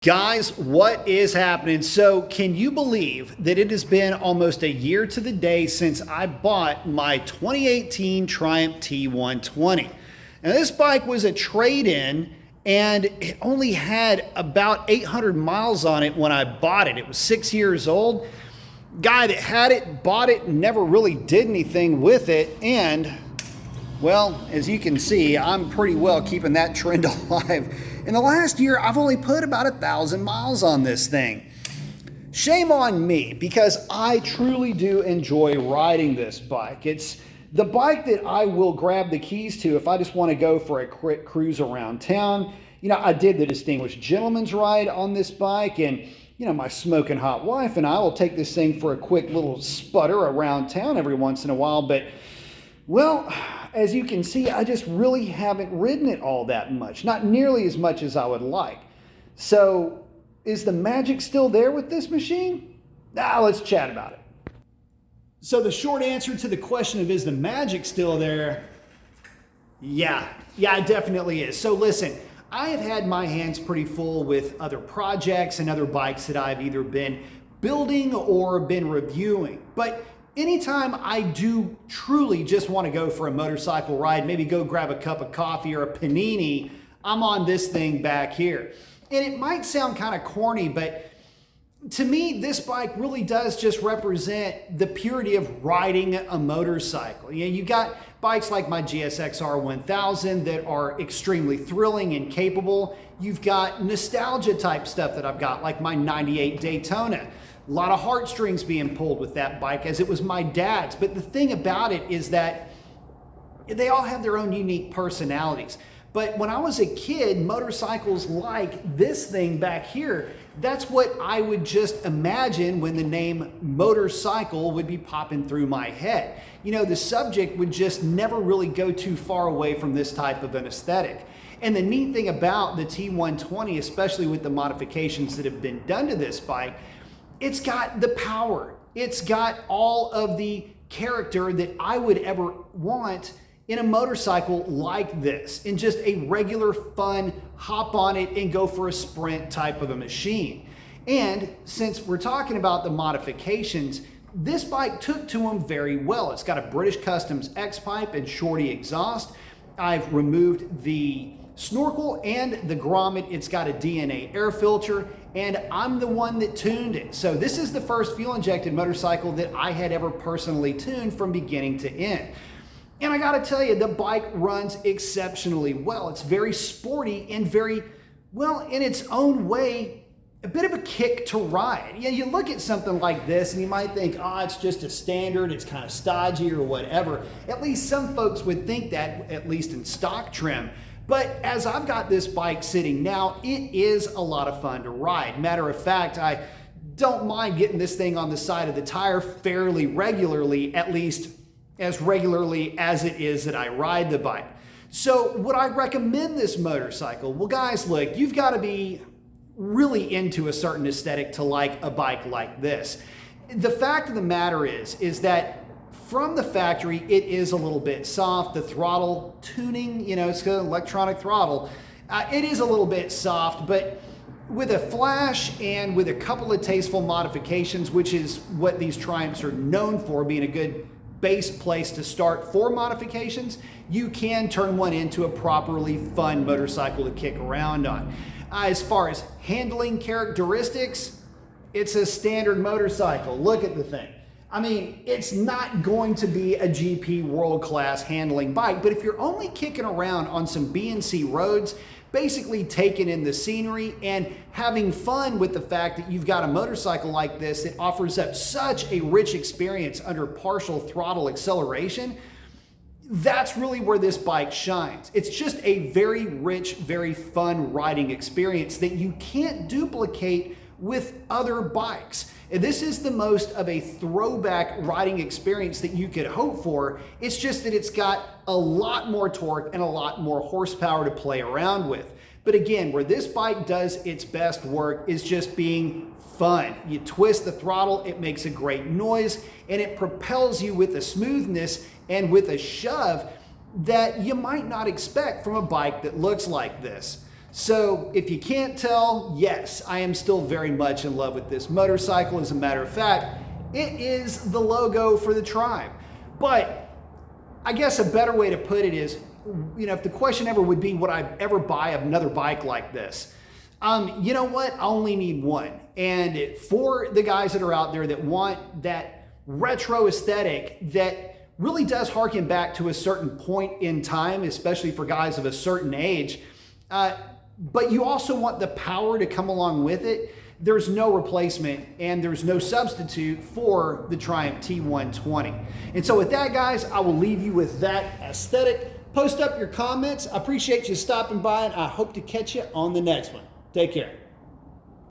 Guys, what is happening? So, can you believe that it has been almost a year to the day since I bought my 2018 Triumph T120? Now, this bike was a trade-in and it only had about 800 miles on it when I bought it. It was 6 years old. Guy that had it, bought it, and never really did anything with it. And, well, as you can see, I'm pretty well keeping that trend alive. In the last year, I've only put about 1,000 miles on this thing. Shame on me, because I truly do enjoy riding this bike. It's the bike that I will grab the keys to if I just want to go for a quick cruise around town. You know, I did the Distinguished Gentleman's Ride on this bike, and, you know, my smoking hot wife and I will take this thing for a quick little sputter around town every once in a while. But, well, as you can see, I just really haven't ridden it all that much, not nearly as much as I would like. So, is the magic still there with this machine? Now, let's chat about it. So the short answer to the question of is the magic still there? Yeah, it definitely is. So listen, I have had my hands pretty full with other projects and other bikes that I've either been building or been reviewing. But anytime I do truly just want to go for a motorcycle ride, maybe go grab a cup of coffee or a panini, I'm on this thing back here. And it might sound kind of corny, but to me, this bike really does just represent the purity of riding a motorcycle. You know, you got bikes like my GSX-R 1000 that are extremely thrilling and capable. You've got nostalgia type stuff that I've got, like my 98 Daytona. A lot of heartstrings being pulled with that bike, as it was my dad's. But the thing about it is that they all have their own unique personalities. But when I was a kid, motorcycles like this thing back here, that's what I would just imagine when the name motorcycle would be popping through my head. You know, the subject would just never really go too far away from this type of an aesthetic. And the neat thing about the T120, especially with the modifications that have been done to this bike, it's got the power. It's got all of the character that I would ever want in a motorcycle like this, in just a regular fun hop on it and go for a sprint type of a machine. And since we're talking about the modifications, this bike took to them very well. It's got a British Customs X-pipe and shorty exhaust. I've removed the snorkel and the grommet. It's got a DNA air filter, and I'm the one that tuned it. So this is the first fuel injected motorcycle that I had ever personally tuned from beginning to end. And I gotta tell you, the bike runs exceptionally well. It's very sporty and very, well, in its own way, a bit of a kick to ride. Yeah, you look at something like this and you might think, oh, it's just a standard, it's kind of stodgy or whatever. At least some folks would think that, at least in stock trim. But as I've got this bike sitting now, it is a lot of fun to ride. Matter of fact, I don't mind getting this thing on the side of the tire fairly regularly, at least as regularly as it is that I ride the bike. So would I recommend this motorcycle? Well, guys, look, you've got to be really into a certain aesthetic to like a bike like this. The fact of the matter is that from the factory, it is a little bit soft. The throttle tuning, you know, it's got an electronic throttle. It is a little bit soft, but with a flash and with a couple of tasteful modifications, which is what these Triumphs are known for, being a good base place to start for modifications, you can turn one into a properly fun motorcycle to kick around on. As far as handling characteristics, it's a standard motorcycle. Look at the thing. I mean, it's not going to be a GP world-class handling bike, but if you're only kicking around on some B&C roads, basically taking in the scenery and having fun with the fact that you've got a motorcycle like this that offers up such a rich experience under partial throttle acceleration, that's really where this bike shines. It's just a very rich, very fun riding experience that you can't duplicate with other bikes. This is the most of a throwback riding experience that you could hope for. It's just that it's got a lot more torque and a lot more horsepower to play around with. But again, where this bike does its best work is just being fun. You twist the throttle, it makes a great noise, and it propels you with a smoothness and with a shove that you might not expect from a bike that looks like this. So if you can't tell, yes, I am still very much in love with this motorcycle. As a matter of fact, it is the logo for the Triumph. But I guess a better way to put it is, if the question ever would be, would I ever buy another bike like this? You know what? I only need one. And for the guys that are out there that want that retro aesthetic that really does harken back to a certain point in time, especially for guys of a certain age, but you also want the power to come along with it, there's no replacement and there's no substitute for the Triumph T120. And so with that, guys, I will leave you with that aesthetic. Post up your comments. I appreciate you stopping by, and I hope to catch you on the next one. Take care.